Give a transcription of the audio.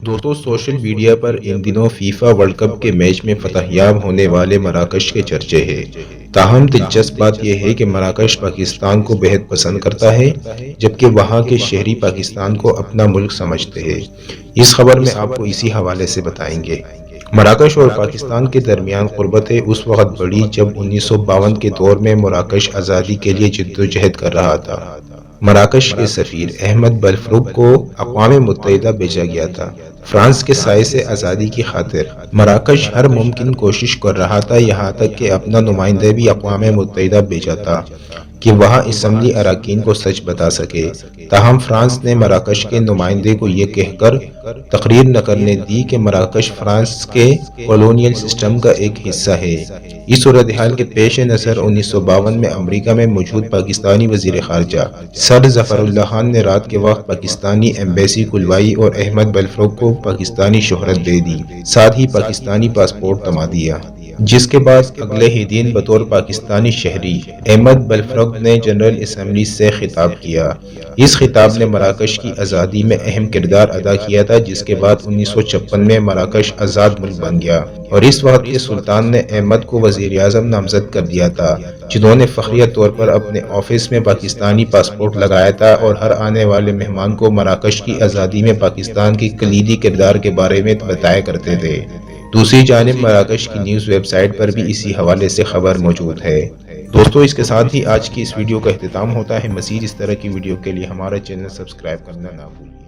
دوستوں، social media پر ان دنوں FIFA world cup کے میچ میں فتح یاب ہونے والے مراکش کے چرچے ہیں۔ تاہم دلچسپ بات یہ ہے کہ مراکش پاکستان کو بہت پسند کرتا ہے، جبکہ وہاں کے شہری پاکستان کو اپنا ملک سمجھتے ہیں۔ اس خبر میں آپ کو اسی حوالے سے بتائیں گے۔ مراکش اور پاکستان کے درمیان قربتیں اس وقت بڑھی جب 1952 کے دور میں مراکش آزادی کے لیے جدوجہد کر رہا تھا۔ مراکش کے سفیر احمد بلفروگ کو اقوام متحدہ بھیجا گیا تھا۔ فرانس کے سائے سے آزادی کی خاطر مراکش ہر ممکن کوشش کر رہا تھا، یہاں تک کہ اپنا نمائندہ بھی اقوام متحدہ بھیجا تھا کہ وہاں اسمبلی اراکین کو سچ بتا سکے۔ تاہم فرانس نے مراکش کے نمائندے کو یہ کہہ کر تقریر نہ کرنے دی کہ مراکش فرانس کے کالونیل سسٹم کا ایک حصہ ہے۔ اس صورتحال کے پیش نظر 1952 میں امریکہ میں موجود پاکستانی وزیر خارجہ سر ظفر اللہ خان نے رات کے وقت پاکستانی ایمبیسی کھلوائی اور احمد بلفروگ کو پاکستانی شہرت دے دی، ساتھ ہی پاکستانی پاسپورٹ تھما دیا۔ جس کے بعد اگلے ہی دن بطور پاکستانی شہری احمد بلفروگ نے جنرل اسمبلی سے خطاب کیا۔ اس خطاب نے مراکش کی آزادی میں اہم کردار ادا کیا تھا، جس کے بعد 1956 میں مراکش آزاد ملک بن گیا اور اس وقت کے سلطان نے احمد کو وزیر اعظم نامزد کر دیا تھا، جنہوں نے فخریہ طور پر اپنے آفس میں پاکستانی پاسپورٹ لگایا تھا اور ہر آنے والے مہمان کو مراکش کی آزادی میں پاکستان کی کلیدی کردار کے بارے میں بتایا کرتے تھے۔ دوسری جانب مراکش کی نیوز ویب سائٹ پر بھی اسی حوالے سے خبر موجود ہے۔ دوستو، اس کے ساتھ ہی آج کی اس ویڈیو کا اختتام ہوتا ہے۔ مزید اس طرح کی ویڈیو کے لیے ہمارا چینل سبسکرائب کرنا نہ بھولیں۔